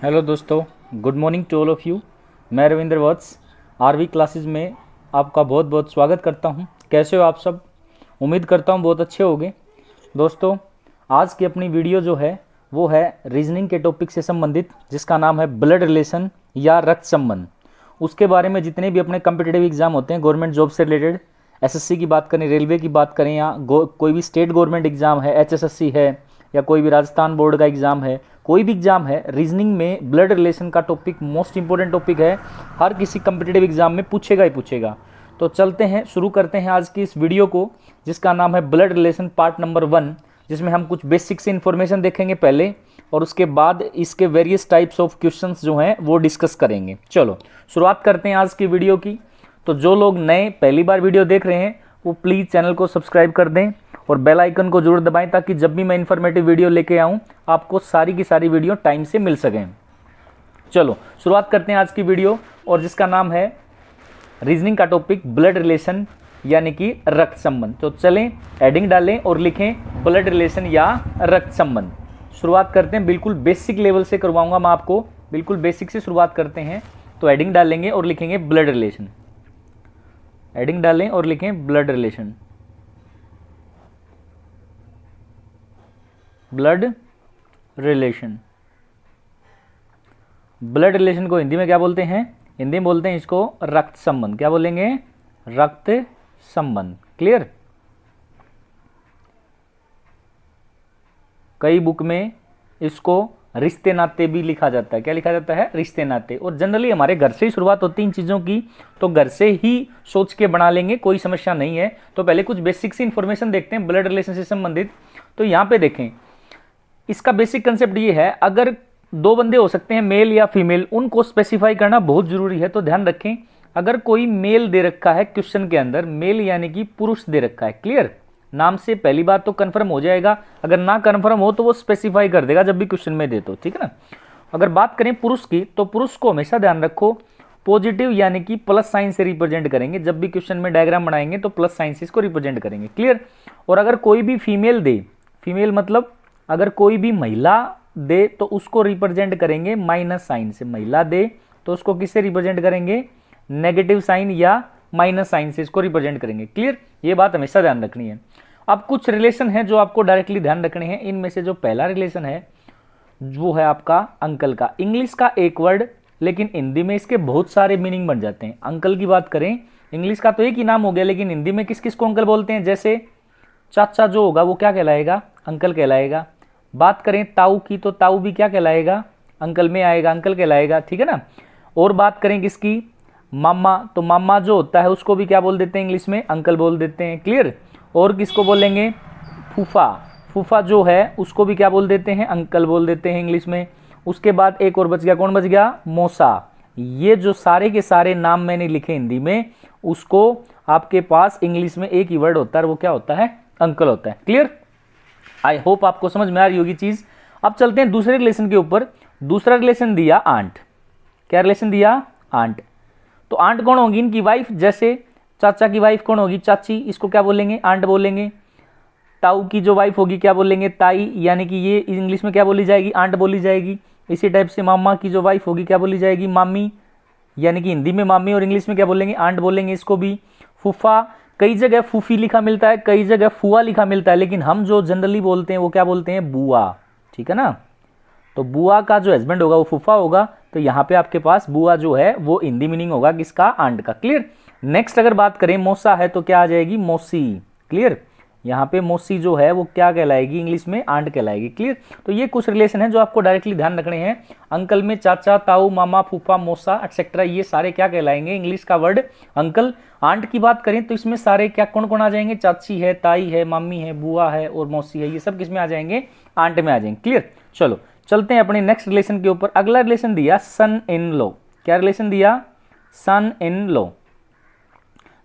Hello दोस्तों, good morning to all of you. मैं रविंद्र वत्स RV classes में आपका बहुत बहुत स्वागत करता हूं। कैसे हो आप सब? उम्मीद करता हूं बहुत अच्छे होंगे। दोस्तों, आज की अपनी वीडियो जो है वो है रीजनिंग के टॉपिक से संबंधित, जिसका नाम है ब्लड रिलेशन या रक्त संबंध। उसके बारे में जितने भी अपने कम्पिटिटिव एग्जाम होते हैं गवर्नमेंट जॉब से रिलेटेड, एसएससी की बात करें, रेलवे की बात करें, या कोई भी स्टेट गवर्नमेंट एग्जाम है, एचएसएससी है, या कोई भी राजस्थान बोर्ड का एग्जाम है, कोई भी एग्जाम है, रीजनिंग में ब्लड रिलेशन का टॉपिक मोस्ट इंपॉर्टेंट टॉपिक है। हर किसी कम्पिटिटिव एग्जाम में पूछेगा ही पूछेगा। तो चलते हैं, शुरू करते हैं आज की इस वीडियो को, जिसका नाम है ब्लड रिलेशन पार्ट नंबर 1, जिसमें हम कुछ बेसिक से इन्फॉर्मेशन देखेंगे पहले, और उसके बाद इसके वेरियस टाइप्स ऑफ क्वेश्चंस जो हैं वो डिस्कस करेंगे। चलो शुरुआत करते हैं आज की वीडियो की। तो जो लोग नए पहली बार वीडियो देख रहे हैं वो प्लीज़ चैनल को सब्सक्राइब कर दें और बेल आइकन को जरूर दबाएं, ताकि जब भी मैं इन्फॉर्मेटिव वीडियो लेके आऊँ आपको सारी की सारी वीडियो टाइम से मिल सकें। चलो शुरुआत करते हैं आज की वीडियो, और जिसका नाम है रीजनिंग का टॉपिक ब्लड रिलेशन यानी कि रक्त संबंध। तो चलें एडिंग डालें और लिखें ब्लड रिलेशन या रक्त संबंध। शुरुआत करते हैं, बिल्कुल बेसिक लेवल से करवाऊंगा मैं आपको, बिल्कुल बेसिक से शुरुआत करते हैं। तो एडिंग डालेंगे और लिखेंगे ब्लड रिलेशन। एडिंग डालें और लिखें blood relation. Blood relation. Blood relation को हिंदी में क्या बोलते हैं? हिंदी में बोलते हैं इसको रक्त संबंध। क्या बोलेंगे? रक्त संबंध। क्लियर? कई बुक में इसको रिश्ते नाते भी लिखा जाता है। क्या लिखा जाता है? रिश्ते नाते। और जनरली हमारे घर से ही शुरुआत होती है इन चीज़ों की, तो घर से ही सोच के बना लेंगे, कोई समस्या नहीं है। तो पहले कुछ बेसिक सी इंफॉर्मेशन देखते हैं ब्लड रिलेशन से संबंधित। तो यहाँ पे देखें, इसका बेसिक कंसेप्ट ये है, अगर दो बंदे हो सकते हैं मेल या फीमेल, उनको स्पेसिफाई करना बहुत जरूरी है। तो ध्यान रखें, अगर कोई मेल दे रखा है क्वेश्चन के अंदर, मेल यानी कि पुरुष दे रखा है, क्लियर, नाम से पहली बात तो कंफर्म हो जाएगा। अगर ना कंफर्म हो तो वो स्पेसिफाई कर देगा जब भी क्वेश्चन में दे, तो ठीक है ना। अगर बात करें पुरुष की, तो पुरुष को हमेशा ध्यान रखो पॉजिटिव यानी कि प्लस साइन से रिप्रेजेंट करेंगे। जब भी क्वेश्चन में डायग्राम बनाएंगे तो प्लस साइन से इसको रिप्रेजेंट करेंगे, क्लियर। और अगर कोई भी फीमेल दे, फीमेल मतलब अगर कोई भी महिला दे तो उसको रिप्रेजेंट करेंगे माइनस साइन से। महिला दे तो उसको किससे रिप्रेजेंट करेंगे? नेगेटिव साइन या माइनस साइन से इसको रिप्रेजेंट करेंगे, क्लियर। ये बात हमेशा ध्यान रखनी है। अब कुछ रिलेशन है जो आपको डायरेक्टली ध्यान रखने हैं। इनमें से जो पहला रिलेशन है वो है आपका अंकल का। इंग्लिश का एक वर्ड, लेकिन हिंदी में इसके बहुत सारे मीनिंग बन जाते हैं। अंकल की बात करें, इंग्लिश का तो एक ही नाम हो गया, लेकिन हिंदी में किस किस को अंकल बोलते हैं? जैसे चाचा जो होगा वो क्या कहलाएगा? अंकल कहलाएगा। बात करें ताऊ की, तो ताऊ भी क्या कहलाएगा? अंकल में आएगा, अंकल कहलाएगा, ठीक है ना। और बात करें किसकी? मामा, तो मामा जो होता है उसको भी क्या बोल देते हैं इंग्लिश में? अंकल बोल देते हैं, क्लियर। और किसको बोलेंगे? फूफा। फूफा जो है उसको भी क्या बोल देते हैं? अंकल बोल देते हैं इंग्लिश में। उसके बाद एक और बच गया, कौन बच गया? मौसा। ये जो सारे के सारे नाम मैंने लिखे हिंदी में, उसको आपके पास इंग्लिश में एक ही वर्ड होता है, वो क्या होता है? अंकल होता है, क्लियर। आई होप आपको समझ में आ रही होगी चीज। अब चलते हैं दूसरे रिलेशन के ऊपर। दूसरा रिलेशन दिया आंट। क्या रिलेशन दिया? आंट। तो आंट कौन होगी? इनकी वाइफ। जैसे चाचा की वाइफ कौन होगी? चाची, इसको क्या बोलेंगे? आंट बोलेंगे। ताऊ की जो वाइफ होगी क्या बोलेंगे? ताई, यानी कि ये इंग्लिश में क्या बोली जाएगी? आंट बोली जाएगी। इसी टाइप से मामा की जो वाइफ होगी क्या बोली जाएगी? मामी, यानी कि हिंदी में मामी और इंग्लिश में क्या बोलेंगे? आंट बोलेंगे इसको भी। फूफा, कई जगह फूफी लिखा मिलता है, कई जगह फुआ लिखा मिलता है, लेकिन हम जो जनरली बोलते हैं वो क्या बोलते हैं? बुआ, ठीक है ना। तो बुआ का जो हस्बैंड होगा वो फूफा होगा। तो यहाँ पे आपके पास बुआ जो है वो हिंदी मीनिंग होगा किसका? आंट का, क्लियर। नेक्स्ट अगर बात करें मौसा है तो क्या आ जाएगी? मौसी, क्लियर। यहाँ पे मौसी जो है वो क्या कहलाएगी? इंग्लिश में आंट कहलाएगी, क्लियर। तो ये कुछ रिलेशन है जो आपको डायरेक्टली ध्यान रखने हैं। अंकल में चाचा, ताऊ, मामा, फूफा, मौसा एक्सेट्रा, ये सारे क्या कहलाएंगे? इंग्लिश का वर्ड अंकल। आंट की बात करें तो इसमें सारे क्या कौन कौन आ जाएंगे? चाची है, ताई है, मम्मी है, बुआ है और मौसी है। ये सब किस में आ जाएंगे? आंट में आ जाएंगे, क्लियर। चलो चलते हैं अपने नेक्स्ट रिलेशन के ऊपर। अगला रिलेशन दिया सन इन लॉ। क्या रिलेशन दिया? सन इन लॉ।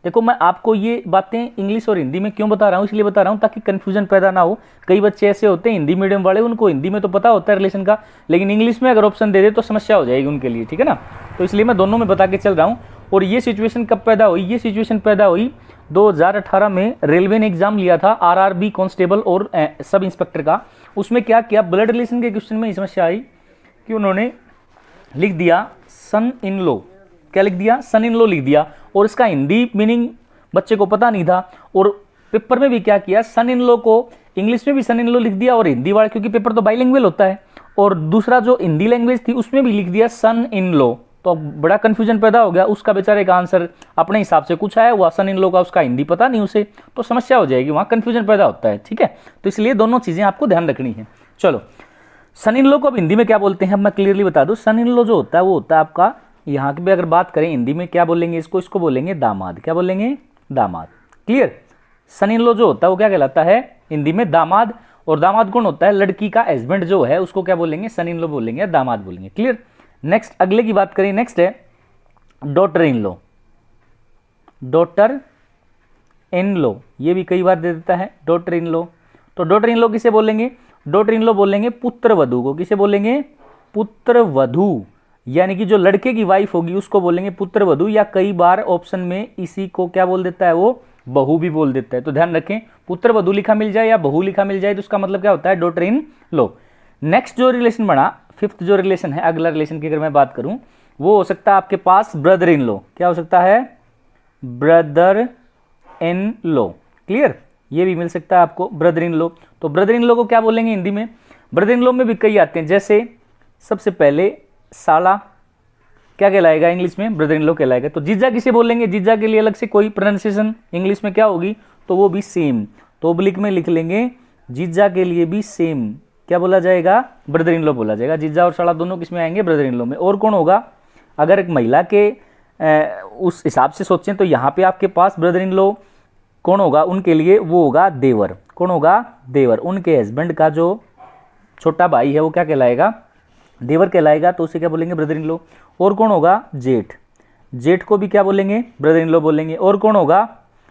देखो मैं आपको ये बातें इंग्लिश और हिंदी में क्यों बता रहा हूँ, इसलिए बता रहा हूँ ताकि कंफ्यूजन पैदा ना हो। कई बच्चे ऐसे होते हैं हिंदी मीडियम वाले, उनको हिंदी में तो पता होता है रिलेशन का, लेकिन इंग्लिश में अगर ऑप्शन दे दे तो समस्या हो जाएगी उनके लिए, ठीक है ना। तो इसलिए मैं दोनों में बता के चल रहा हूँ। और ये सिचुएशन कब पैदा हुई? ये सिचुएशन पैदा हुई 2018 में। रेलवे ने एग्जाम लिया था आरआरबी कांस्टेबल और सब इंस्पेक्टर का। उसमें क्या किया? ब्लड रिलेशन के क्वेश्चन में समस्या आई कि उन्होंने लिख दिया सन इन लो। क्या लिख दिया? सन इन लो लिख दिया, और इसका हिंदी मीनिंग बच्चे को पता नहीं था, और पेपर में भी क्या किया, सन इन लो को इंग्लिश में भी सन इन लो लिख दिया, और हिंदी वाला, क्योंकि पेपर तो बाइलिंगुअल होता है, और दूसरा जो हिंदी लैंग्वेज थी उसमें भी लिख दिया सन इन लो। तो अब बड़ा कंफ्यूजन पैदा हो गया, उसका बेचारे का आंसर अपने हिसाब से कुछ आया हुआ, सन इन लो का उसका हिंदी पता नहीं उसे, तो समस्या हो जाएगी, वहां कंफ्यूजन पैदा होता है। ठीक है, तो इसलिए दोनों चीजें आपको ध्यान रखनी है। चलो, सन इन लो को अब हिंदी में क्या बोलते हैं, अब मैं क्लियरली बता दूं। सन इन लो जो होता है वो होता है आपका, यहाँ की भी अगर बात करें हिंदी में क्या बोलेंगे इसको बोलेंगे दामाद। क्या बोलेंगे? दामाद। क्लियर? सन इन लो जो होता है वो क्या कहलाता है हिंदी में? दामाद। और दामाद कौन होता है? लड़की का हस्बैंड जो है उसको क्या बोलेंगे? सन इन लो बोलेंगे, दामाद बोलेंगे। क्लियर? नेक्स्ट अगले की बात करें, नेक्स्ट है daughter in low. Daughter in लो, ये भी कई बार दे देता है डॉटर इन लो। तो डॉटर इन लो किसे बोलेंगे? डॉटर इन लो बोलेंगे पुत्र वधू को। किसे बोलेंगे? पुत्र वधू, यानी कि जो लड़के की वाइफ होगी उसको बोलेंगे पुत्र वधू, या कई बार ऑप्शन में इसी को क्या बोल देता है वो? बहू भी बोल देता है। तो ध्यान रखें, पुत्र वधू लिखा मिल जाए या बहू लिखा मिल जाए तो उसका मतलब क्या होता है? Daughter in low. नेक्स्ट जो रिलेशन बना, फिफ्थ जो रिलेशन है, अगला रिलेशन की अगर मैं बात करूं, वो हो सकता है आपके पास ब्रदर इन लो। क्या हो सकता है? Brother in low. क्लियर? ये भी मिल सकता है आपको ब्रदर इन लो। तो ब्रदर इन लो को क्या बोलेंगे हिंदी में? ब्रदर इन लो में भी कई आते हैं, जैसे सबसे पहले साला, क्या कहलाएगा इंग्लिश में? ब्रदर इन लो कहलाएगा। तो जीजा किसे बोलेंगे? जीजा के लिए अलग से कोई प्रोनाउंसिएशन इंग्लिश में क्या होगी? तो वो भी सेम, तो ओब्लिक में लिख लेंगे, जीजा के लिए भी सेम क्या बोला जाएगा? ब्रदर इन लो बोला जाएगा। जीजा और साला दोनों किसमें आएंगे? ब्रदर इन लो में। और कौन होगा? अगर एक महिला के उस हिसाब से सोचें तो यहाँ पे आपके पास ब्रदर इन लो कौन होगा उनके लिए? वो होगा देवर। कौन होगा? देवर। उनके हस्बैंड का जो छोटा भाई है वो क्या कहलाएगा? देवर कहलाएगा, तो उसे क्या बोलेंगे? ब्रदर इन लो। और कौन होगा? जेठ। जेठ को भी क्या बोलेंगे? ब्रदर इन लो बोलेंगे। और कौन होगा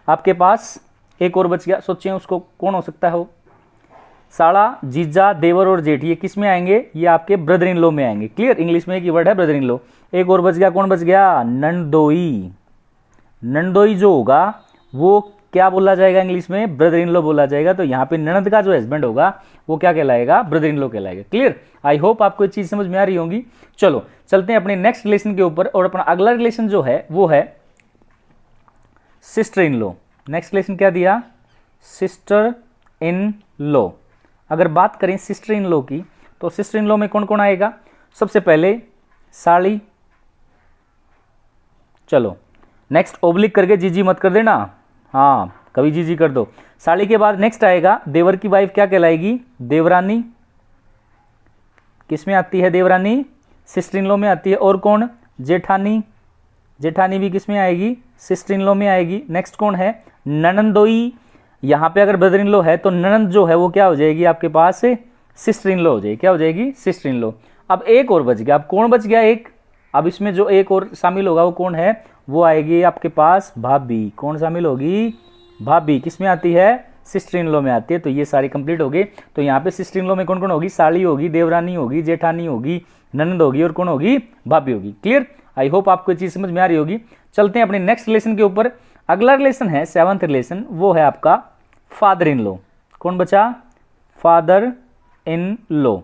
आपके पास? एक और बच गया, सोचें उसको कौन हो सकता है? साला, जीजा, देवर और जेठ, ये किस में आएंगे? ये आपके ब्रदर इन लो में आएंगे। क्लियर? इंग्लिश में एक वर्ड है ब्रदर इन लो। एक और बच गया, कौन बच गया? नंदोई। नंदोई जो होगा वो क्या बोला जाएगा इंग्लिश में? ब्रदर इन लो बोला जाएगा। तो यहाँ पे ननद का जो हस्बैंड होगा वो क्या कहलाएगा? ब्रदर इन लो कहलाएगा। क्लियर? आई होप आपको ये चीज समझ में आ रही होंगी। चलो चलते हैं अपने नेक्स्ट रिलेशन के ऊपर, और अपना अगला रिलेशन जो है वो है sister in low. Next relation क्या दिया? सिस्टर इन लो। अगर बात करें सिस्टर इन लो की, तो सिस्टर इन लो में कौन कौन आएगा? सबसे पहले साली। चलो नेक्स्ट ओब्लिक करके जीजी मत कर देना, हाँ कभी जीजी कर दो। साली के बाद नेक्स्ट आएगा देवर की वाइफ, क्या कहलाएगी? देवरानी। किसमें आती है देवरानी? सिस्टर इन लॉ में आती है। और कौन? जेठानी। जेठानी भी किसमें आएगी? सिस्टर इन लॉ में आएगी। नेक्स्ट कौन है? ननंदोई। यहाँ पे अगर ब्रदर इन लॉ है तो ननंद जो है वो क्या हो जाएगी आपके पास? सिस्टर इन लॉ हो जाएगी। क्या हो जाएगी? Sister in law. अब एक और बच गया, अब कौन बच गया? एक। अब इसमें जो एक और शामिल होगा वो कौन है? वो आएगी आपके पास भाभी। कौन शामिल होगी? भाभी। किसमें आती है? सिस्टर इन लॉ में आती है। तो ये सारी कंप्लीट हो गई। तो यहाँ पे सिस्टर इन लॉ में कौन कौन होगी? साली होगी, देवरानी होगी, जेठानी होगी, ननंद होगी, और कौन होगी? भाभी होगी। क्लियर? आई होप आपको ये चीज समझ में आ रही होगी। चलते हैं अपने नेक्स्ट रिलेशन के ऊपर। अगला रिलेशन है सेवंथ रिलेशन, वो है आपका फादर इन लॉ। कौन बचा? Father in law.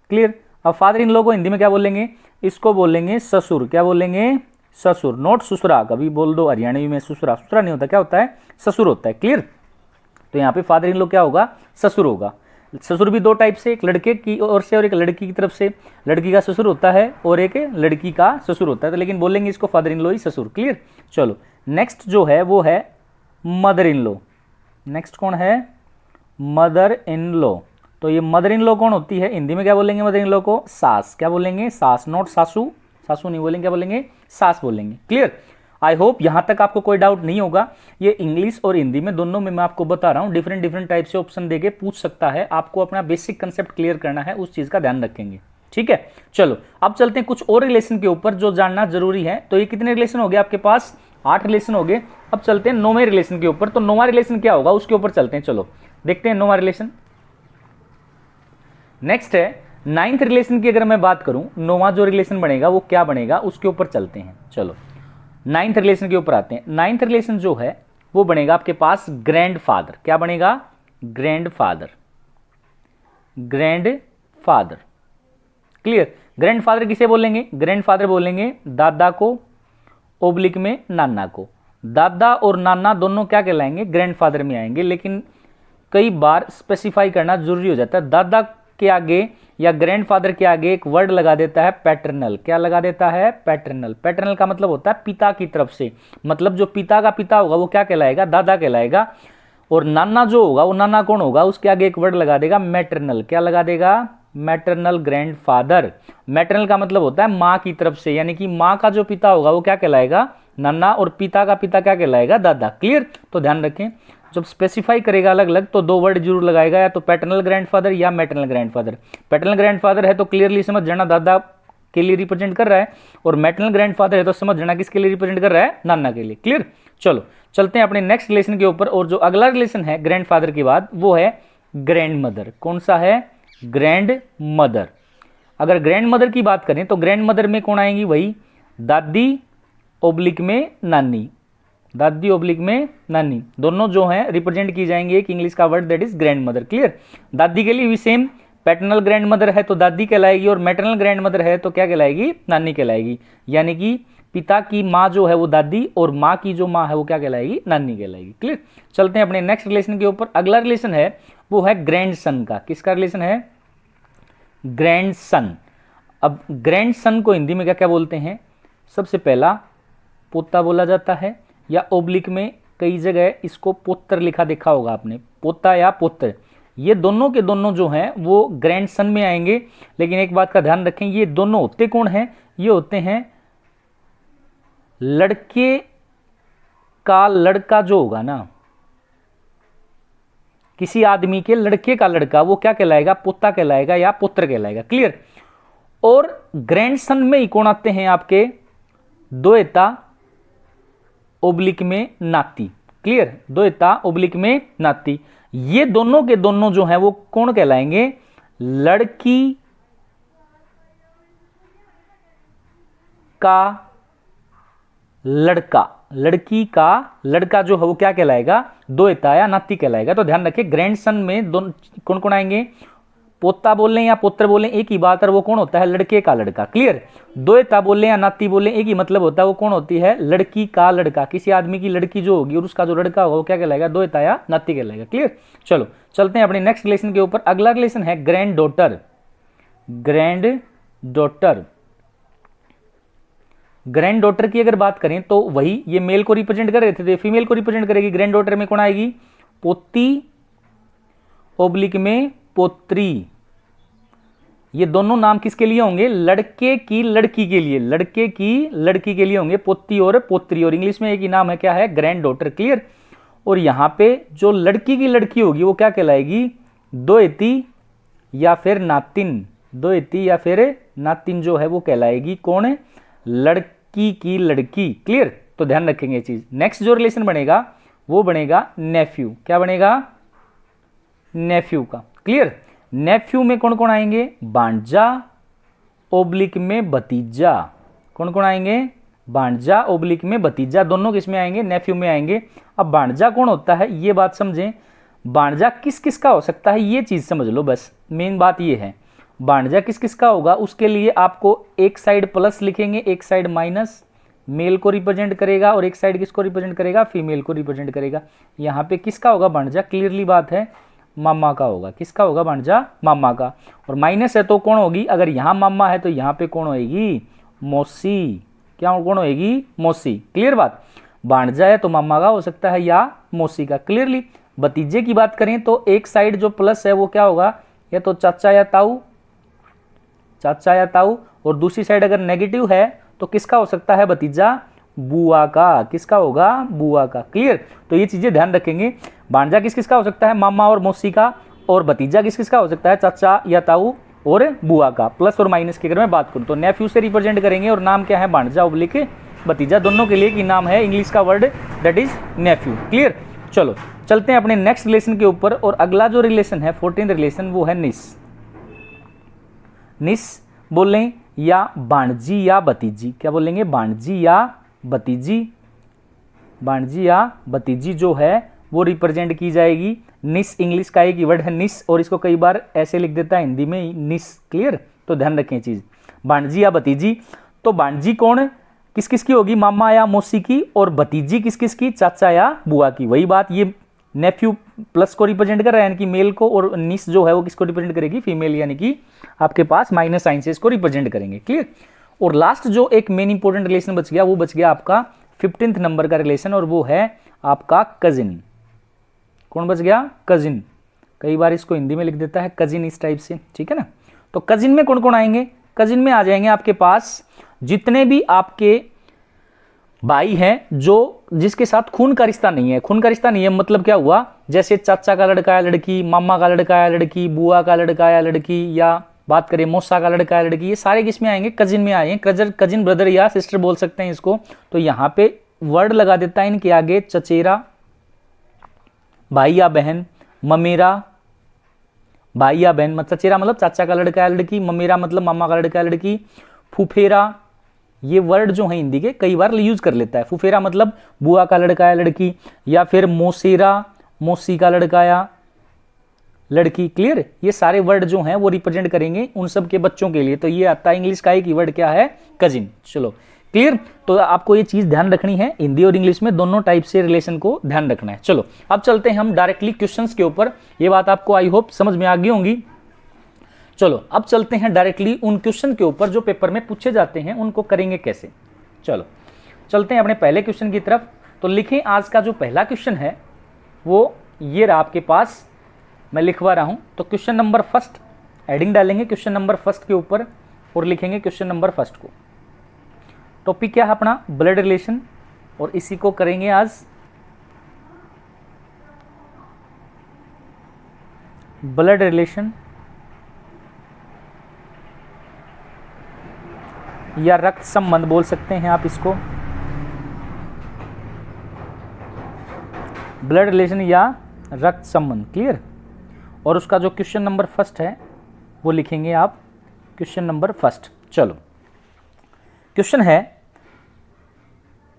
क्लियर? अब फादर इन लॉ को हिंदी में क्या बोलेंगे? इसको बोलेंगे ससुर। क्या बोलेंगे? ससुर। नोट सुसरा, कभी बोल दो हरियाणवी में सुसरा, सुसरा नहीं होता, क्या होता है? ससुर होता है। क्लियर? तो यहाँ पे फादर इन लॉ क्या होगा? ससुर होगा। ससुर भी दो टाइप से, एक लड़के की ओर से और एक लड़की की तरफ से। लड़की का ससुर होता है और एक लड़की का ससुर होता है, तो लेकिन बोलेंगे इसको फादर इन लॉ ही, ससुर। क्लियर? चलो नेक्स्ट जो है वो है मदर इन लॉ। नेक्स्ट कौन है? Mother in law. तो ये मदर इन लॉ कौन होती है? हिंदी में क्या बोलेंगे मदर इन लॉ को? सास। क्या बोलेंगे? सास। नोट सासू, सासू नहीं बोलेंगे, क्या बोलेंगे? सास बोलेंगे। क्लियर? आई होप यहां तक आपको कोई डाउट नहीं होगा। ये इंग्लिश और हिंदी में दोनों में मैं आपको बता रहा हूं, डिफरेंट डिफरेंट टाइप से ऑप्शन देके पूछ सकता है। आपको अपना बेसिक कंसेप्ट क्लियर करना है, उस चीज का ध्यान रखेंगे। ठीक है? चलो अब चलते हैं कुछ और रिलेशन के ऊपर जो जानना जरूरी है। तो ये कितने रिलेशन हो गए आपके पास? 8 रिलेशन हो गए। अब चलते हैं 9वें रिलेशन के ऊपर। तो 9वां रिलेशन क्या होगा उसके ऊपर चलते हैं। चलो देखते हैं 9वां रिलेशन। नेक्स्ट है 9th रिलेशन की अगर मैं बात करूं, 9वां जो रिलेशन बनेगा वो क्या बनेगा उसके ऊपर चलते हैं। चलो 9th रिलेशन के ऊपर आते हैं। 9th रिलेशन जो है वो बनेगा आपके पास ग्रैंड फादर। क्या बनेगा? Grand father. Grand father. Clear? Grandfather किसे बोलेंगे? ग्रैंडफादर बोलेंगे दादा को, ओब्लिक में नाना को। दादा और नाना दोनों क्या कहलाएंगे? ग्रैंडफादर में आएंगे। लेकिन कई बार स्पेसिफाई करना जरूरी हो जाता है। दादा के आगे या ग्रैंडफादर के आगे एक वर्ड लगा देता है पैटर्नल। क्या लगा देता है? पैटर्नल। पैटर्नल का मतलब होता है पिता की तरफ से, मतलब जो पिता का पिता होगा वो क्या कहलाएगा? दादा कहलाएगा। और नाना जो होगा वो नाना कौन होगा? उसके आगे एक वर्ड लगा देगा मैटरनल। क्या लगा देगा? Maternal grandfather. मैटरनल का मतलब होता है माँ की तरफ से, यानी कि माँ का जो पिता होगा वो क्या कहलाएगा? नाना, और पिता का पिता क्या कहलाएगा? दादा। क्लियर? तो ध्यान रखें, जब स्पेसिफाई करेगा अलग अलग तो दो वर्ड जरूर लगाएगा, या तो पैटर्नल ग्रैंडफादर या मैटरनल ग्रैंडफादर। पैटर्नल ग्रैंडफादर है तो क्लियरली समझ जाना दादा के लिए रिप्रेजेंट कर रहा है, और मैटरनल ग्रैंडफादर है तो समझ जाना किसके लिए रिप्रेजेंट कर रहा है? नाना के लिए। क्लियर? चलो चलते हैं अपने नेक्स्ट रिलेशन के ऊपर। और जो अगला रिलेशन है ग्रैंडफादर के बाद वो है ग्रैंड मदर। कौन सा है? Grand mother. अगर ग्रैंड मदर की बात करें तो ग्रैंड मदर में कौन आएंगी? वही दादी ओब्लिक में नानी। दादी ओब्लिक में नानी दोनों जो हैं रिप्रेजेंट की जाएंगे एक इंग्लिश का word that is grand mother. Clear? दादी के लिए भी सेम, पैटर्नल ग्रैंड मदर है तो दादी कहलाएगी, और मैटरनल ग्रैंड मदर है तो क्या कहलाएगी? नानी कहलाएगी। यानी कि पिता की माँ जो है वो दादी, और माँ की जो माँ है वो क्या कहलाएगी? नानी कहलाएगी। क्लियर? चलते हैं अपने नेक्स्ट रिलेशन के ऊपर। अगला रिलेशन है वो है ग्रैंड सन का। किसका रिलेशन है? Grand son. अब ग्रैंड सन को हिंदी में क्या क्या बोलते हैं? सबसे पहला पोता बोला जाता है, या ओब्लिक में कई जगह इसको पुत्र लिखा देखा होगा आपने, पोता या पुत्र। ये दोनों के दोनों जो हैं वो ग्रैंड सन में आएंगे। लेकिन एक बात का ध्यान रखें, ये दोनों होते कौन हैं? ये होते हैं लड़के का लड़का जो होगा ना, किसी आदमी के लड़के का लड़का, वो क्या कहलाएगा? पोता कहलाएगा या पुत्र कहलाएगा। क्लियर? और ग्रैंड सन में ही कौन आते हैं आपके? दोएता ओब्लिक में नाती। क्लियर? दोएता ओब्लिक में नाती। ये दोनों के दोनों जो हैं वो कौन कहलाएंगे? लड़की का लड़का। लड़की का लड़का जो है वो क्या कहलाएगा? दोएता या नाती कहलाएगा। तो ध्यान रखें, ग्रैंड सन में दोनों कौन कौन आएंगे? पोता बोल लें या पुत्र बोलें एक ही बात है, वो कौन होता है? लड़के का लड़का। क्लियर? दोएता बोले या नाती बोले एक ही मतलब होता है, वो कौन होती है? लड़की का लड़का। किसी आदमी की लड़की जो होगी और उसका जो लड़का होगा वो क्या कहलाएगा? दोएता या नाती कहलाएगा। क्लियर? चलो चलते हैं अपने नेक्स्ट रिलेशन के ऊपर। अगला रिलेशन है grand daughter. Grand daughter. Grand daughter की अगर बात करें तो वही, ये मेल को रिप्रेजेंट कर रहे थे तो फीमेल को रिप्रेजेंट करेगी। ग्रैंड डॉटर में कौन आएगी? पोती ओब्लिक में पोत्री। ये दोनों नाम किसके लिए होंगे? लड़के की लड़की के लिए। लड़के की लड़की के लिए होंगे पोती और पोत्री, और इंग्लिश में एक ही नाम है, क्या है? Grand daughter. क्लियर? और यहां पे जो लड़की की लड़की होगी वो क्या कहलाएगी? दोएती या फिर नातिन। दोएती या फिर नातिन जो है वो कहलाएगी कौन? लड़की की लड़की। क्लियर? तो ध्यान रखेंगे चीज। नेक्स्ट जो रिलेशन बनेगा वो बनेगा नेफ्यू। क्या बनेगा? नेफ्यू का। क्लियर? नेफ्यू में कौन कौन आएंगे? भांजा ओब्लिक में भतीजा। कौन कौन आएंगे? भांजा ओब्लिक में भतीजा। दोनों किस में आएंगे? नेफ्यू में आएंगे। अब भांजा कौन होता है ये बात समझें। भांजा किस किस का हो सकता है ये चीज समझ लो, बस मेन बात ये है। भांजा किस किस का होगा उसके लिए आपको एक साइड प्लस लिखेंगे, एक साइड माइनस। मेल को रिप्रेजेंट करेगा और एक साइड किसको रिप्रेजेंट करेगा? फीमेल को रिप्रेजेंट करेगा। यहाँ पे किसका होगा भांजा? क्लियरली बात है, मामा का होगा। किसका होगा भांजा? मामा का। और माइनस है तो कौन होगी? अगर यहाँ मामा है तो यहाँ पे कौन होएगी? मौसी। क्या कौन होएगी? मौसी। क्लियर बात? भांजा है तो मामा का हो सकता है या मौसी का। क्लियरली? भतीजे की बात करें तो एक साइड जो प्लस है वो क्या होगा? या तो चाचा या ताऊ, चाचा या ताऊ, और दूसरी साइड अगर नेगेटिव है तो किसका हो सकता है? भतीजा बुआ का। किसका होगा? बुआ का। क्लियर? तो ये चीजें ध्यान रखेंगे। भांजा किस किस का हो सकता है? मामा और मौसी का। और भतीजा किस किस का हो सकता है? चाचा या ताऊ और बुआ का। प्लस और माइनस की अगर मैं बात करूं तो नेफ्यू से रिप्रेजेंट करेंगे, और नाम क्या है? भांजा ओब्लिक भतीजा। दोनों के लिए की नाम है इंग्लिश का word that is nephew. Clear? चलो चलते हैं अपने नेक्स्ट रिलेशन के ऊपर। और अगला जो रिलेशन है 14th रिलेशन वो है निस। निस बोलें या भांजी या भतीजी। क्या बोलेंगे? भांजी या भतीजी। भांजी या भतीजी जो है वो रिप्रेजेंट की जाएगी। निस इंग्लिश का एक वर्ड है निस, और इसको कई बार ऐसे लिख देता है हिंदी में निस। क्लियर? तो ध्यान रखें चीज। भांजी या भतीजी। तो भांजी कौन किस किस की होगी, मामा या मौसी की, और भतीजी किस किस की, चाचा या बुआ की। वही बात, ये नेफ्यू प्लस को रिप्रेजेंट कर रहा है यानी कि मेल को, और निस जो है वो किसको रिप्रेजेंट करेगी, फीमेल, यानी कि आपके पास माइनस साइन से इसको रिप्रेजेंट करेंगे। क्लियर। और लास्ट जो एक मेन इंपॉर्टेंट रिलेशन बच गया, वो बच गया आपका 15th नंबर का रिलेशन, और वो है आपका कजिन। कौन बच गया, कजिन। कई बार इसको हिंदी में लिख देता है कजिन इस टाइप से, ठीक है ना। तो कजिन में कौन कौन आएंगे, कजिन में आ जाएंगे आपके पास जितने भी आपके भाई हैं जो जिसके साथ खून का रिश्ता नहीं है। खून का रिश्ता नहीं है मतलब क्या हुआ, जैसे चाचा का लड़का या लड़की, मामा का लड़का या लड़की, बुआ का लड़का या लड़की, या बात करें मौसा का लड़का या लड़की, ये सारे किस में आएंगे, कजिन में आएंगे। कजिन ब्रदर या सिस्टर बोल सकते हैं इसको। तो यहाँ पे वर्ड लगा देता है इनके आगे चचेरा, भाई या बहन, ममेरा, भाई या बहन, चचेरा मतलब चाचा का लड़का या लड़की, ममेरा मतलब मामा का लड़का या लड़की, फुफेरा, ये वर्ड जो है हिंदी के कई बार यूज कर लेता है। फुफेरा मतलब बुआ का लड़का या लड़की, या फिर मौसेरा, मौसी का लड़का या लड़की। क्लियर। ये सारे वर्ड जो हैं वो रिप्रेजेंट करेंगे उन सब के बच्चों के लिए। तो ये आता है इंग्लिश का एक वर्ड क्या है, कजिन। चलो क्लियर। तो आपको ये चीज ध्यान रखनी है, हिंदी और इंग्लिश में दोनों टाइप से रिलेशन को ध्यान रखना है। चलो अब चलते हैं हम डायरेक्टली क्वेश्चंस के ऊपर। ये बात आपको आई होप समझ में आ गई होंगी। चलो अब चलते हैं डायरेक्टली उन क्वेश्चन के ऊपर जो पेपर में पूछे जाते हैं, उनको करेंगे कैसे। चलो चलते हैं अपने पहले क्वेश्चन की तरफ। तो लिखें आज का जो पहला क्वेश्चन है वो ये रहा आपके पास, मैं लिखवा रहा हूं। तो क्वेश्चन नंबर फर्स्ट हेडिंग डालेंगे क्वेश्चन नंबर फर्स्ट के ऊपर और लिखेंगे क्वेश्चन नंबर फर्स्ट को। टॉपिक क्या है अपना, ब्लड रिलेशन, और इसी को करेंगे आज ब्लड रिलेशन या रक्त संबंध बोल सकते हैं आप इसको, ब्लड रिलेशन या रक्त संबंध। क्लियर। और उसका जो क्वेश्चन नंबर फर्स्ट है वो लिखेंगे आप क्वेश्चन नंबर फर्स्ट। चलो क्वेश्चन है,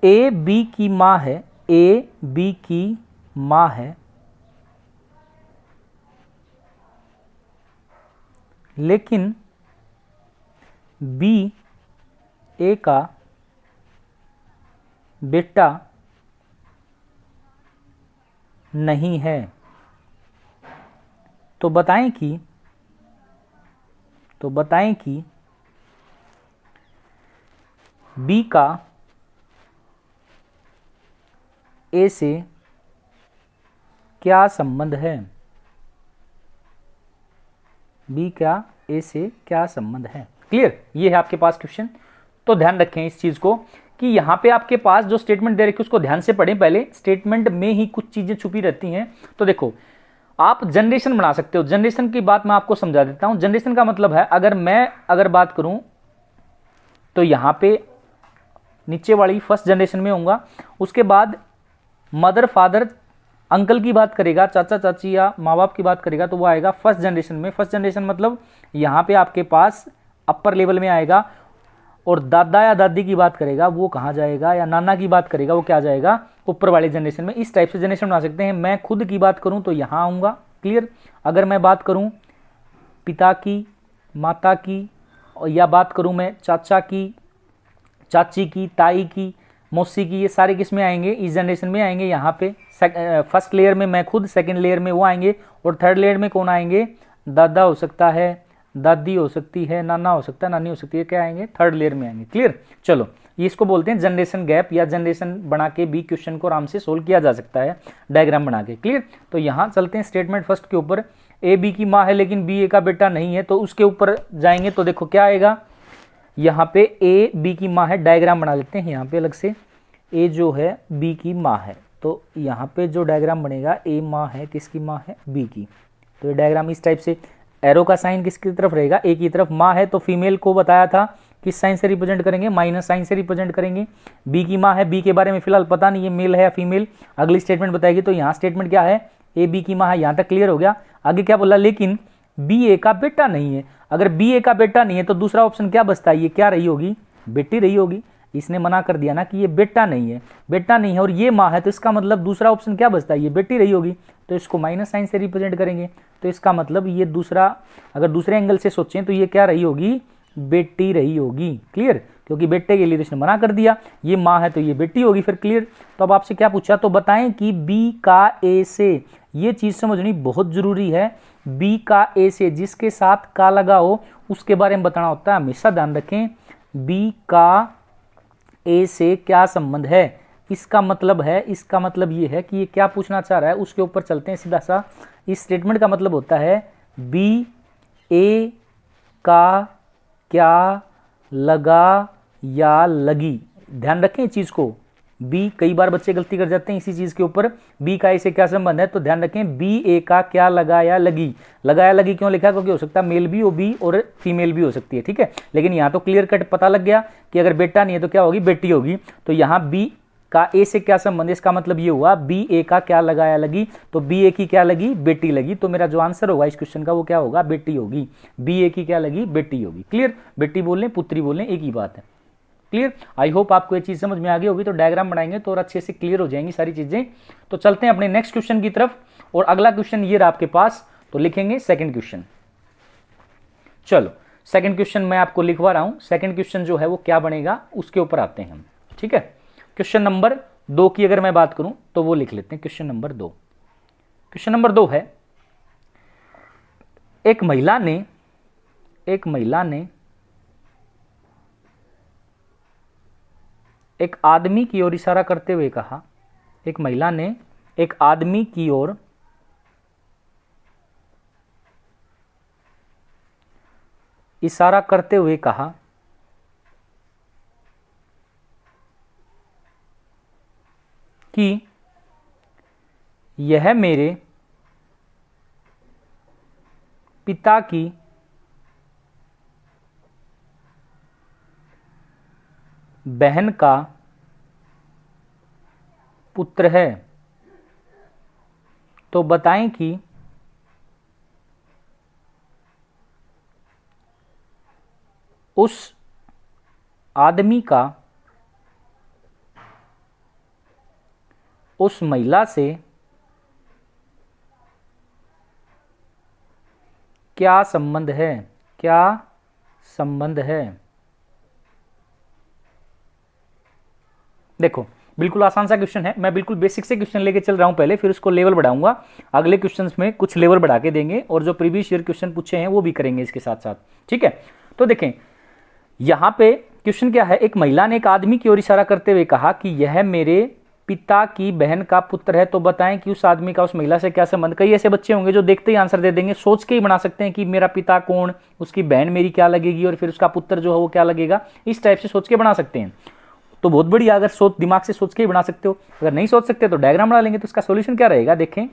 ए बी की मां है, ए बी की मां है, लेकिन बी ए का बेटा नहीं है। तो बताएं कि बी का ए से क्या संबंध है, बी का ए से क्या संबंध है। क्लियर। ये है आपके पास क्वेश्चन। तो ध्यान रखें इस चीज को कि यहां पे आपके पास जो स्टेटमेंट दे रखी है उसको ध्यान से पढ़ें। पहले स्टेटमेंट में ही कुछ चीजें छुपी रहती हैं। तो देखो आप जनरेशन बना सकते हो। जनरेशन की बात मैं आपको समझा देता हूं। जनरेशन का मतलब है अगर बात करूं तो यहां पे नीचे वाली फर्स्ट जनरेशन में होऊंगा, उसके बाद मदर फादर अंकल की बात करेगा, चाचा चाची या माँ बाप की बात करेगा तो वो आएगा फर्स्ट जनरेशन में। फर्स्ट जनरेशन मतलब यहाँ पे आपके पास अपर लेवल में आएगा। और दादा या दादी की बात करेगा वो कहाँ जाएगा, या नाना की बात करेगा वो क्या जाएगा, ऊपर वाले जनरेशन में। इस टाइप से जनरेशन बना सकते हैं। मैं खुद की बात करूँ तो यहाँ आऊँगा। क्लियर। अगर मैं बात करूँ पिता की, माता की, या बात करूँ मैं चाचा की, चाची की, ताई की, मौसी की, ये सारे किस में आएंगे, इस जनरेशन में आएंगे। यहाँ पे फर्स्ट लेयर में मैं खुद, सेकंड लेयर में वो आएंगे, और थर्ड लेयर में कौन आएंगे, दादा हो सकता है, दादी हो सकती है, नाना हो सकता है, नानी हो सकती है, क्या आएंगे, थर्ड लेयर में आएंगे। क्लियर। चलो ये इसको बोलते हैं जनरेशन गैप, या जनरेशन बना के भी क्वेश्चन को आराम से सोल्व किया जा सकता है डायग्राम बना के। क्लियर। तो यहाँ चलते हैं स्टेटमेंट फर्स्ट के ऊपर। ए बी की माँ है लेकिन बी ए का बेटा नहीं है, तो उसके ऊपर जाएंगे तो देखो क्या आएगा। यहाँ पे ए बी की माँ है, डायग्राम बना लेते हैं यहाँ पे अलग से। ए जो है बी की माँ है, तो यहाँ पे जो डायग्राम बनेगा ए माँ है, किसकी माँ है, बी की। तो ये डायग्राम इस टाइप से, एरो का साइन किसकी तरफ रहेगा, ए की तरफ। माँ है तो फीमेल को बताया था किस साइन से रिप्रेजेंट करेंगे, माइनस साइन से रिप्रेजेंट करेंगे। बी की माँ है, बी के बारे में फिलहाल पता नहीं है मेल है या फीमेल, अगली स्टेटमेंट बताएगी। तो यहाँ स्टेटमेंट क्या है, ए बी की माँ है, यहाँ तक क्लियर हो गया। आगे क्या बोला, लेकिन बी ए का बेटा नहीं है। अगर बी ए का बेटा नहीं है तो दूसरा ऑप्शन क्या बचता है, ये क्या रही होगी, बेटी रही होगी। इसने मना कर दिया ना कि ये बेटा नहीं है, बेटा नहीं है और ये माँ है, तो इसका मतलब दूसरा ऑप्शन क्या बचता है, ये बेटी रही होगी। तो इसको माइनस साइन से रिप्रेजेंट करेंगे। तो इसका मतलब ये दूसरा, अगर दूसरे एंगल से सोचें तो ये क्या रही होगी, बेटी रही होगी। क्लियर, क्योंकि बेटे के लिए तो इसने मना कर दिया, ये माँ है तो ये बेटी होगी फिर। क्लियर, तो अब आपसे क्या पूछा, तो बताएं कि बी का ए से, ये चीज समझनी बहुत जरूरी है, बी का ए से जिसके साथ का लगा हो उसके बारे में बताना होता है, हमेशा ध्यान रखें। बी का ए से क्या संबंध है, इसका मतलब है, इसका मतलब ये है कि ये क्या पूछना चाह रहा है, उसके ऊपर चलते हैं सीधा सा। इस स्टेटमेंट का मतलब होता है बी ए का क्या लगा या लगी। ध्यान रखें इस चीज को, बी, कई बार बच्चे गलती कर जाते हैं इसी चीज के ऊपर, बी का ए से क्या संबंध है, तो ध्यान रखें बी ए का क्या लगा या लगी। लगा या लगी क्यों लिखा, क्योंकि हो सकता है मेल भी हो बी और फीमेल भी हो सकती है, ठीक है। लेकिन यहाँ तो क्लियर कट पता लग गया कि अगर बेटा नहीं है तो क्या होगी, बेटी होगी। तो यहाँ बी का ए से क्या संबंध है, इसका मतलब ये हुआ बी ए का क्या लगा या लगी, तो बी ए की क्या लगी, बेटी लगी। तो मेरा जो आंसर होगा इस क्वेश्चन का वो क्या होगा, बेटी होगी। बी ए की क्या लगी, बेटी होगी। क्लियर, बेटी बोलें पुत्री बोलें एक ही बात है। क्लियर, आई होप आपको ये चीज समझ में आ गई होगी। तो डायग्राम बनाएंगे तो और अच्छे से क्लियर हो जाएंगी सारी चीजें। तो चलते हैं अपने नेक्स्ट क्वेश्चन की तरफ, और अगला क्वेश्चन ये रहा आपके पास, तो लिखेंगे सेकंड क्वेश्चन। चलो सेकंड क्वेश्चन मैं आपको लिखवा रहा हूं, सेकंड क्वेश्चन जो है वो क्या बनेगा उसके ऊपर आते हैं हम, ठीक है। क्वेश्चन नंबर 2 की अगर मैं बात करूं तो वो लिख लेते हैं, क्वेश्चन नंबर 2। क्वेश्चन नंबर 2 है, एक महिला ने एक आदमी की ओर इशारा करते हुए कहा, एक महिला ने एक आदमी की ओर इशारा करते हुए कहा कि यह मेरे पिता की बहन का पुत्र है, तो बताएं कि उस आदमी का उस महिला से क्या संबंध है, क्या संबंध है। देखो बिल्कुल आसान सा क्वेश्चन है, मैं बिल्कुल बेसिक से क्वेश्चन लेके चल रहा हूं पहले, फिर उसको लेवल बढ़ाऊंगा। अगले क्वेश्चंस में कुछ लेवल बढ़ा के देंगे और जो प्रीवियस ईयर क्वेश्चन पूछे हैं वो भी करेंगे इसके साथ साथ, ठीक है। तो देखें यहां पे क्वेश्चन क्या है, एक महिला ने एक आदमी की ओर इशारा करते हुए कहा कि यह मेरे पिता की बहन का पुत्र है, तो बताएं कि उस आदमी का उस महिला से क्या संबंध। कई ऐसे बच्चे होंगे जो देखते ही आंसर दे देंगे, सोच के ही बना सकते हैं कि मेरा पिता कौन, उसकी बहन मेरी क्या लगेगी और फिर उसका पुत्र जो है वो क्या लगेगा, इस टाइप से सोच के बना सकते हैं। तो बहुत बढ़िया, अगर दिमाग से सोच के ही बना सकते हो। अगर नहीं सोच सकते तो डायग्राम बना लेंगे। तो इसका सॉल्यूशन क्या रहेगा, देखें।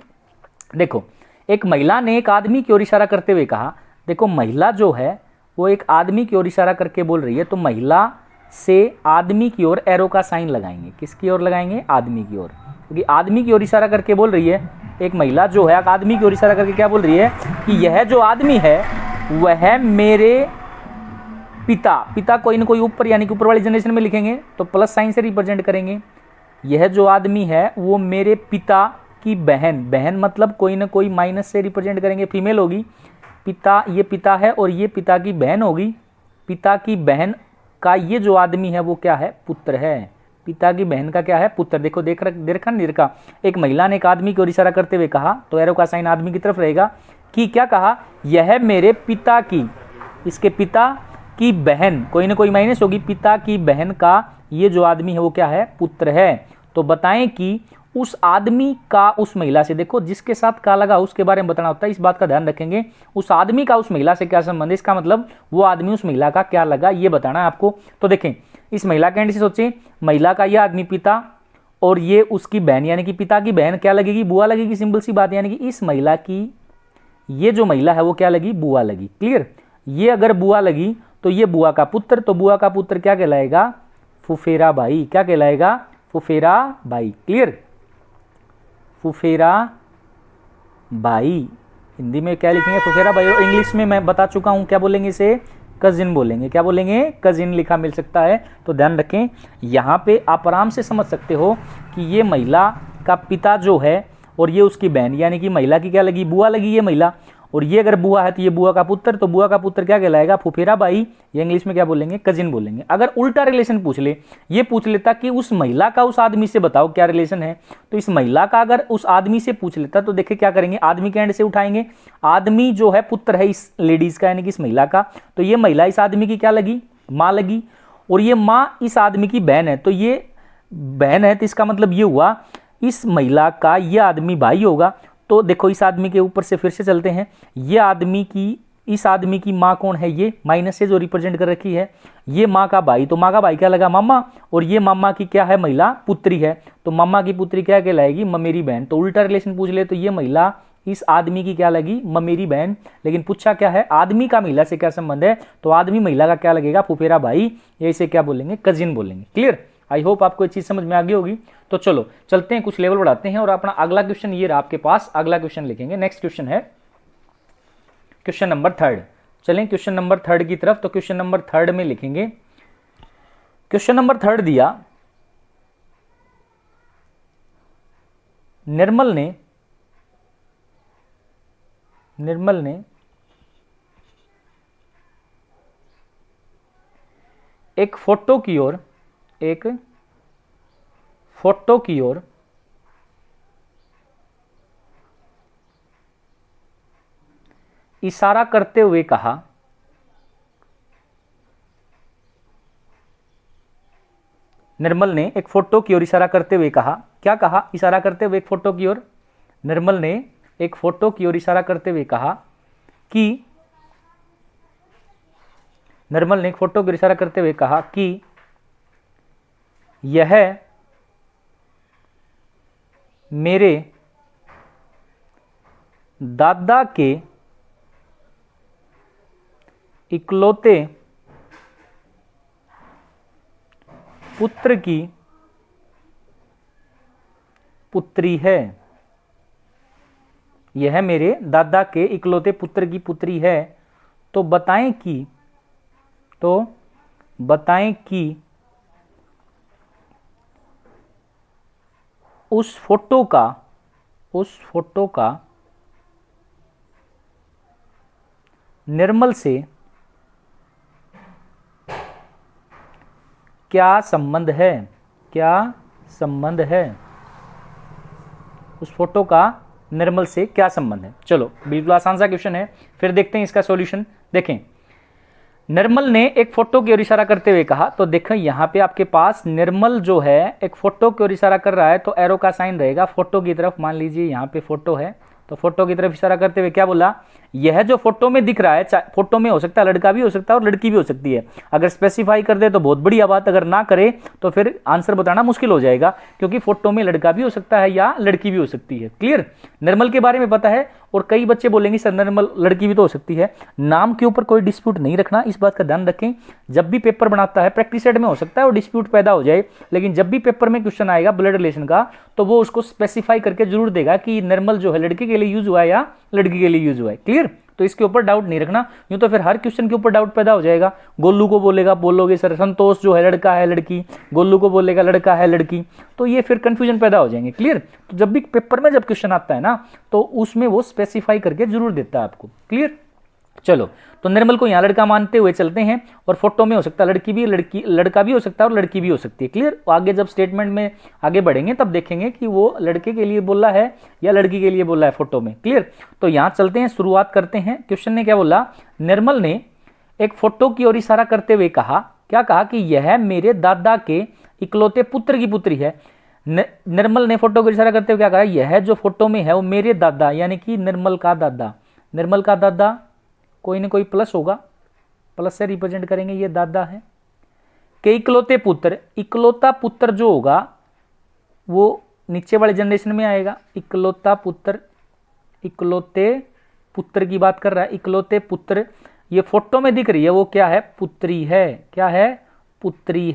देखो एक महिला ने एक आदमी की ओर इशारा करते हुए कहा, देखो महिला जो है वो एक आदमी की ओर इशारा करके बोल रही है, तो महिला से आदमी की ओर एरो का साइन लगाएंगे। किसकी ओर लगाएंगे, आदमी की ओर, क्योंकि आदमी की ओर इशारा करके बोल रही है। एक महिला जो है आदमी की ओर इशारा करके क्या बोल रही है कि यह जो आदमी है वह मेरे पिता कोई ना कोई ऊपर यानी कि ऊपर वाली जनरेशन में लिखेंगे तो प्लस साइन से रिप्रेजेंट करेंगे। यह जो आदमी है वो मेरे पिता की बहन मतलब कोई ना कोई माइनस से रिप्रेजेंट करेंगे, फीमेल होगी। पिता, ये पिता है और ये पिता की बहन होगी। पिता की बहन का ये जो आदमी है वो क्या है, पुत्र है। पिता की बहन का क्या है, पुत्र। देखो दे रखा नहीं रखा। एक महिला ने एक आदमी की ओर इशारा करते हुए कहा, तो एरो का साइन आदमी की तरफ रहेगा कि क्या कहा, यह मेरे पिता की, इसके पिता की बहन, कोई ना कोई माइनस होगी, पिता की बहन का ये जो आदमी है वो क्या है, पुत्र है। तो बताएं कि उस आदमी का उस महिला से, देखो जिसके साथ का लगा उसके बारे में बताना होता है, इस बात का ध्यान रखेंगे। उस आदमी का उस महिला से क्या संबंध है, इसका मतलब वो आदमी उस महिला का क्या लगा ये बताना है आपको। तो देखें इस महिला के एंड से सोचें, महिला का ये आदमी पिता और ये उसकी बहन यानी कि पिता की बहन क्या लगेगी, बुआ लगेगी। सिंपल सी बात, यानी कि इस महिला की ये जो महिला है वो क्या लगी, बुआ लगी। क्लियर, ये अगर बुआ लगी तो ये बुआ का पुत्र, तो बुआ का पुत्र क्या कहलाएगा, फुफेरा भाई। क्या कहलाएगा, फुफेरा भाई। क्लियर, फुफेरा भाई। हिंदी में क्या लिखेंगे, फुफेरा भाई। और इंग्लिश में मैं बता चुका हूं क्या बोलेंगे इसे, कजिन बोलेंगे। क्या बोलेंगे, कजिन लिखा मिल सकता है। तो ध्यान रखें, यहां पे आप आराम से समझ सकते हो कि ये महिला का पिता जो है और ये उसकी बहन यानी कि महिला की क्या लगी, बुआ लगी ये महिला, और ये अगर बुआ है तो ये बुआ का पुत्र, तो बुआ का पुत्र क्या कहलाएगा, फुफेरा भाई, ये इंग्लिश में क्या बोलेंगे, कजिन बोलेंगे। अगर उल्टा रिलेशन पूछ ले, ये पूछ लेता कि उस महिला का उस आदमी से बताओ क्या रिलेशन है, तो इस महिला का अगर उस आदमी से पूछ लेता तो देखिए क्या करेंगे, आदमी के एंड से उठाएंगे, आदमी जो है पुत्र है इस लेडीज का यानी कि इस महिला का, तो ये महिला इस आदमी की क्या लगी, माँ लगी, और ये माँ इस आदमी की बहन है, तो ये बहन है, तो इसका मतलब ये हुआ इस महिला का ये आदमी भाई होगा। तो देखो इस आदमी के ऊपर से फिर से चलते हैं, ये आदमी की, इस आदमी की माँ कौन है, ये माइनस से जो रिप्रेजेंट कर रखी है, ये माँ का भाई, तो माँ का भाई क्या लगा, मामा, और ये मामा की क्या है, महिला, पुत्री है, तो मामा की पुत्री क्या कहलाएगी, ममेरी बहन। तो उल्टा रिलेशन पूछ ले तो ये महिला इस आदमी की क्या लगी, ममेरी बहन, लेकिन पूछा क्या है, आदमी का महिला से क्या संबंध है, तो आदमी महिला का क्या लगेगा, फुफेरा भाई, ये इसे क्या बोलेंगे, कजिन बोलेंगे। क्लियर, आई होप आपको ये चीज समझ में आ गई होगी। तो चलो चलते हैं, कुछ लेवल बढ़ाते हैं और अपना अगला क्वेश्चन ये रहा आपके पास, अगला क्वेश्चन लिखेंगे। नेक्स्ट क्वेश्चन है क्वेश्चन नंबर 3। चलें क्वेश्चन नंबर 3 की तरफ। तो क्वेश्चन नंबर 3 में लिखेंगे, क्वेश्चन नंबर 3 दिया, निर्मल ने एक फोटो की ओर इशारा करते हुए कहा, निर्मल ने एक फोटो की ओर इशारा करते हुए कहा, क्या कहा, इशारा करते हुए एक फोटो की ओर, निर्मल ने एक फोटो की ओर इशारा करते हुए कहा कि, निर्मल ने एक फोटो की ओर इशारा करते हुए कहा कि यह मेरे दादा के इकलौते पुत्र की पुत्री है, यह मेरे दादा के इकलौते पुत्र की पुत्री है, तो बताएं कि उस फोटो का निर्मल से क्या संबंध है, उस फोटो का निर्मल से क्या संबंध है। चलो बिल्कुल आसान सा क्वेश्चन है, फिर देखते हैं इसका सॉल्यूशन। देखें, निर्मल ने एक फोटो की ओर इशारा करते हुए कहा, तो देखो यहां पे आपके पास निर्मल जो है एक फोटो की ओर इशारा कर रहा है, तो एरो का साइन रहेगा फोटो की तरफ। मान लीजिए यहां पे फोटो है, तो फोटो की तरफ इशारा करते हुए क्या बोला, यह जो फोटो में दिख रहा है, फोटो में हो सकता है लड़का भी हो सकता है और लड़की भी हो सकती है। अगर स्पेसिफाई कर दे तो बहुत बढ़िया बात, अगर ना करे तो फिर आंसर बताना मुश्किल हो जाएगा, क्योंकि फोटो में लड़का भी हो सकता है या लड़की भी हो सकती है। क्लियर, निर्मल के बारे में पता है, और कई बच्चे बोलेंगे सर निर्मल लड़की भी तो हो सकती है। नाम के ऊपर कोई डिस्प्यूट नहीं रखना, इस बात का ध्यान रखें। जब भी पेपर बनाता है, प्रैक्टिस सेट में हो सकता है और डिस्प्यूट पैदा हो जाए, लेकिन जब भी पेपर में क्वेश्चन आएगा ब्लड रिलेशन का, तो वो उसको स्पेसिफाई करके जरूर देगा कि निर्मल जो है लड़के के लिए यूज हुआ है या लड़की के लिए यूज हुआ है। क्लियर, तो इसके ऊपर डाउट नहीं रखना, यूं तो फिर हर क्वेश्चन के ऊपर डाउट पैदा हो जाएगा। गोलू को बोलोगे सर संतोष जो है लड़का है लड़की, गोलू को बोलेगा लड़का है लड़की, तो ये फिर कंफ्यूजन पैदा हो जाएंगे। क्लियर, तो जब भी पेपर में जब क्वेश्चन आता है ना, तो उसमें वो स्पेसिफाई करके जरूर देता है आपको। क्लियर, चलो तो निर्मल को यहाँ लड़का मानते हुए चलते हैं, और फोटो में हो सकता है लड़का भी हो सकता है और लड़की भी हो सकती है। क्लियर, आगे जब स्टेटमेंट में आगे बढ़ेंगे तब देखेंगे कि वो लड़के के लिए बोला है या लड़की के लिए बोला है फोटो में। क्लियर, तो यहाँ चलते हैं, शुरुआत करते हैं। क्वेश्चन ने क्या बोला, निर्मल ने एक फोटो की ओर इशारा करते हुए कहा, क्या कहा कि यह मेरे दादा के इकलौते पुत्र की पुत्री है। निर्मल ने फोटो को इशारा करते हुए क्या कहा, यह जो फोटो में है वो मेरे दादा यानी कि निर्मल का दादा कोई ना कोई प्लस होगा, प्लस से रिप्रेजेंट करेंगे, ये दादा है के इकलौते पुत्र, इकलौता पुत्र जो होगा वो नीचे वाले जनरेशन में आएगा। इकलौते पुत्र की बात कर रहा है, इकलौते पुत्र, ये फोटो में दिख रही है वो क्या है, पुत्री है। क्या है, पुत्री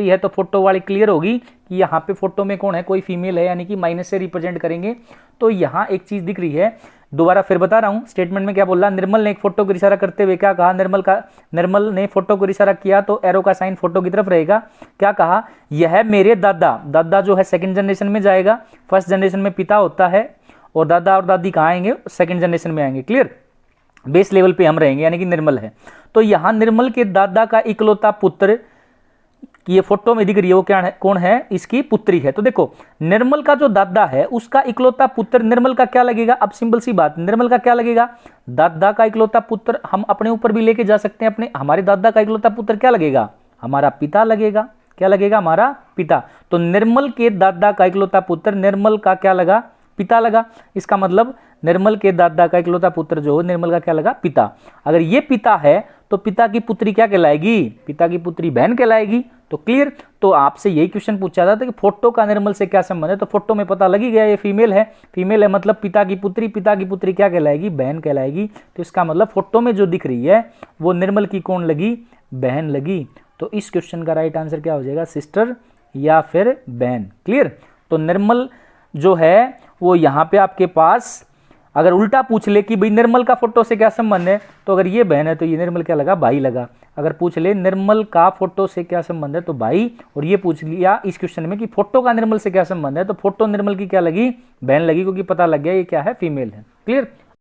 है, तो फोटो वाली क्लियर होगी कि यहाँ पे फोटो में कौन है, कोई फीमेल है, यानी कि माइनस से रिप्रेजेंट करेंगे। तो यहाँ एक चीज दिख रही है, दोबारा फिर बता रहा हूं, स्टेटमेंट में क्या बोला, निर्मल ने एक फोटो को इशारा करते हुए क्या कहा, निर्मल ने फोटो को इशारा किया तो एरो का साइन फोटो की तरफ रहेगा। क्या कहा, यह मेरे दादा जो है सेकंड जनरेशन में जाएगा, फर्स्ट जनरेशन में पिता होता है, और दादा और दादी कहाँ आएंगे, सेकंड जनरेशन में आएंगे। क्लियर, बेस लेवल पे हम रहेंगे, यानी कि निर्मल है। तो यहां निर्मल के दादा का इकलौता पुत्र, ये फोटो में दिख रही है वो क्या है, कौन है, इसकी पुत्री है। तो देखो निर्मल का जो दादा है उसका इकलौता पुत्र निर्मल का क्या लगेगा, अब सिंपल सी बात, निर्मल का क्या लगेगा, दादा का इकलौता पुत्र। हम अपने ऊपर भी लेके जा सकते हैं, अपने हमारे दादा का इकलौता पुत्र क्या लगेगा, हमारा पिता लगेगा। क्या लगेगा, हमारा पिता। तो निर्मल के दादा का इकलौता पुत्र निर्मल का क्या लगा, पिता लगा। इसका मतलब निर्मल के दादा का इकलौता पुत्र जो निर्मल का क्या लगा, पिता। अगर ये पिता है तो पिता की पुत्री क्या कहलाएगी, पिता की पुत्री बहन कहलाएगी। तो क्लियर, तो आपसे यही क्वेश्चन पूछा था कि फोटो का निर्मल से क्या संबंध है, तो फोटो में पता लग ही गया ये फीमेल है, फीमेल है मतलब पिता की पुत्री, पिता की पुत्री क्या कहलाएगी, बहन कहलाएगी। तो इसका मतलब फोटो में जो दिख रही है वो निर्मल की कौन लगी, बहन लगी। तो इस क्वेश्चन का राइट आंसर क्या हो जाएगा, सिस्टर या फिर बहन। क्लियर, तो निर्मल जो है वो यहाँ पे आपके पास अगर उल्टा पूछ ले कि भाई निर्मल का फोटो से क्या संबंध है, तो अगर ये बहन है तो ये निर्मल क्या लगा, भाई लगा। अगर पूछ ले निर्मल का फोटो से क्या संबंध है तो भाई, और ये पूछ लिया इस क्वेश्चन में कि फोटो का निर्मल से क्या संबंध है, तो फोटो निर्मल की क्या लगी, बहन लगी, क्योंकि पता लग गया ये क्या है, फीमेल है। क्लियर।